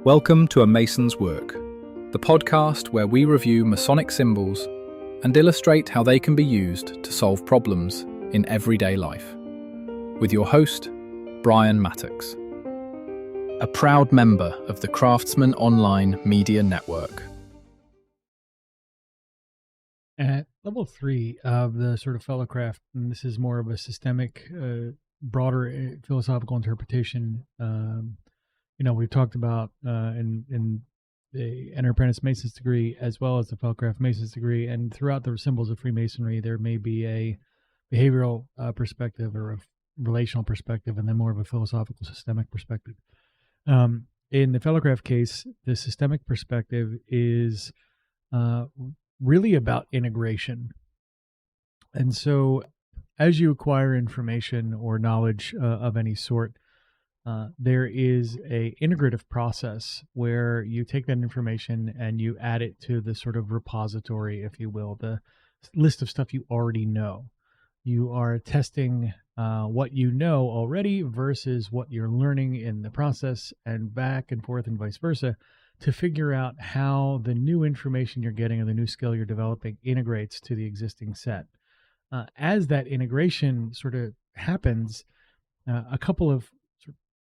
Welcome to A Mason's Work, the podcast where we review Masonic symbols and illustrate how they can be used to solve problems in everyday life. With your host, Brian Mattox, a proud member of the Craftsman Online Media Network. At level 3 of the sort of fellowcraft, and this is more of a systemic, broader philosophical interpretation. We've talked about in the Enter Apprentice Mason's degree as well as the Fellowcraft Mason's degree, and throughout the symbols of Freemasonry, there may be a behavioral perspective or a relational perspective, and then more of a philosophical systemic perspective. In the Fellowcraft case, the systemic perspective is really about integration. And so as you acquire information or knowledge of any sort, there is a integrative process where you take that information and you add it to the sort of repository, if you will, the list of stuff you already know. You are testing what you know already versus what you're learning in the process, and back and forth and vice versa, to figure out how the new information you're getting or the new skill you're developing integrates to the existing set. As that integration sort of happens, a couple of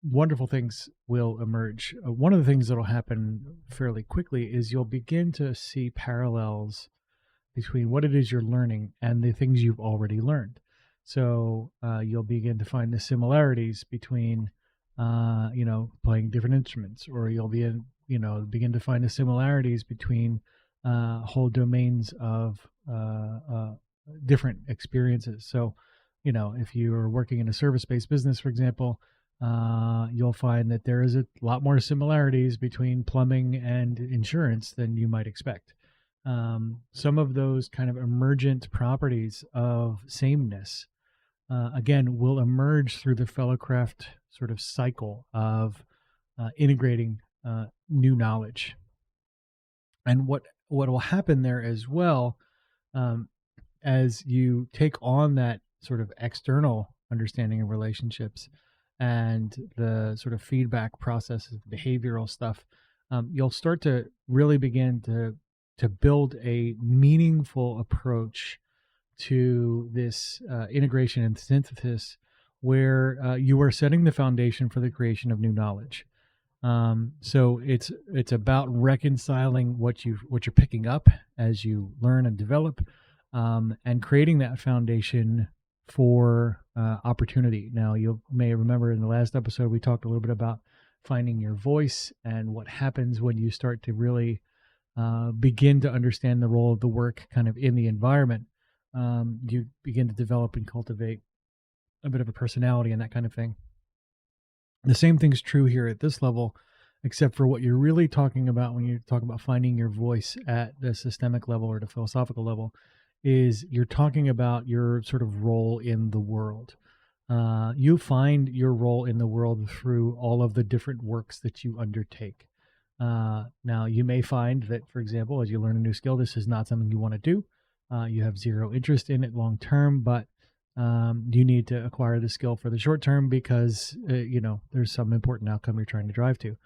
wonderful things will emerge. One of the things that will happen fairly quickly is you'll begin to see parallels between what it is you're learning and the things you've already learned. So you'll begin to find the similarities between, playing different instruments, or you'll begin to find the similarities between whole domains of different experiences. So, if you're working in a service-based business, for example, you'll find that there is a lot more similarities between plumbing and insurance than you might expect. Some of those kind of emergent properties of sameness, again, will emerge through the fellowcraft sort of cycle of integrating new knowledge. And what will happen there as well, as you take on that sort of external understanding of relationships and the sort of feedback processes, the behavioral stuff, you'll start to really begin to build a meaningful approach to this integration and synthesis, where you are setting the foundation for the creation of new knowledge. So it's about reconciling what you're picking up as you learn and develop, and creating that foundation for opportunity. Now, you may remember in the last episode, we talked a little bit about finding your voice and what happens when you start to really begin to understand the role of the work kind of in the environment. You begin to develop and cultivate a bit of a personality and that kind of thing. The same thing's true here at this level, except for what you're really talking about when you talk about finding your voice at the systemic level or the philosophical level, is you're talking about your sort of role in the world. You find your role in the world through all of the different works that you undertake. Now, you may find that, for example, as you learn a new skill, this is not something you want to do. You have zero interest in it long term, but you need to acquire the skill for the short term because, there's some important outcome you're trying to drive to.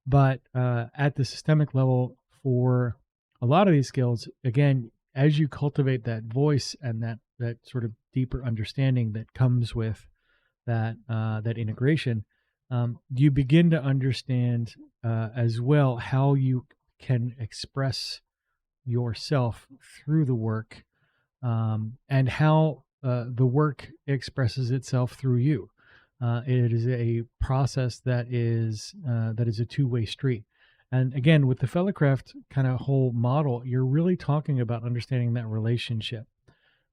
But at the systemic level, for a lot of these skills, again, as you cultivate that voice and that sort of deeper understanding that comes with that integration, you begin to understand as well how you can express yourself through the work, and how the work expresses itself through you. It is a process that is a two-way street. And again, with the fellowcraft kind of whole model, you're really talking about understanding that relationship.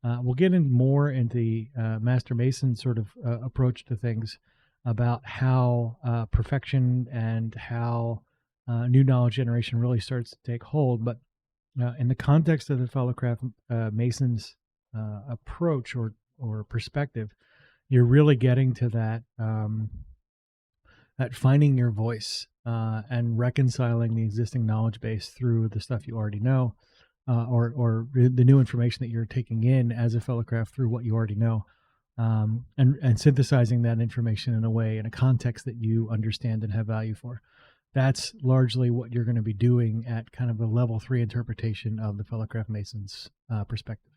We'll get in more into the Master Mason sort of approach to things, about how perfection and how new knowledge generation really starts to take hold. But in the context of the fellowcraft Mason's approach or perspective, you're really getting to that finding your voice and reconciling the existing knowledge base through the stuff you already know, or the new information that you're taking in as a fellowcraft through what you already know, and synthesizing that information in a way, in a context that you understand and have value for. that's largely what you're going to be doing at kind of the level 3 interpretation of the Fellowcraft Masons perspective.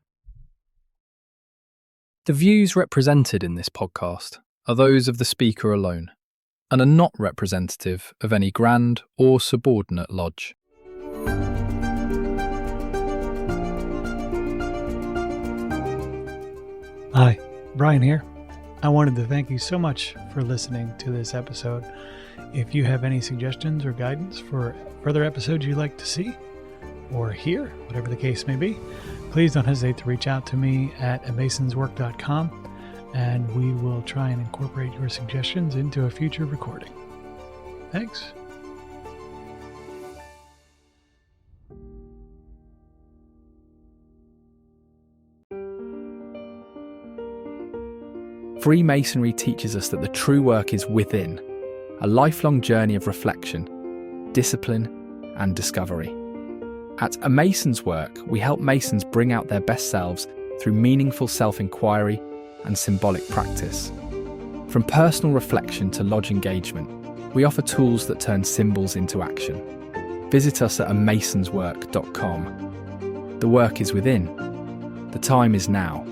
The views represented in this podcast are those of the speaker alone and are not representative of any grand or subordinate lodge. Hi, Brian here. I wanted to thank you so much for listening to this episode. If you have any suggestions or guidance for further episodes you'd like to see or hear, whatever the case may be, please don't hesitate to reach out to me at masonswork.com, and we will try and incorporate your suggestions into a future recording. Thanks. Freemasonry teaches us that the true work is within, a lifelong journey of reflection, discipline, and discovery. At A Mason's Work, we help Masons bring out their best selves through meaningful self-inquiry and symbolic practice. From personal reflection to lodge engagement, we offer tools that turn symbols into action. Visit us at amasonswork.com. The work is within. The time is now.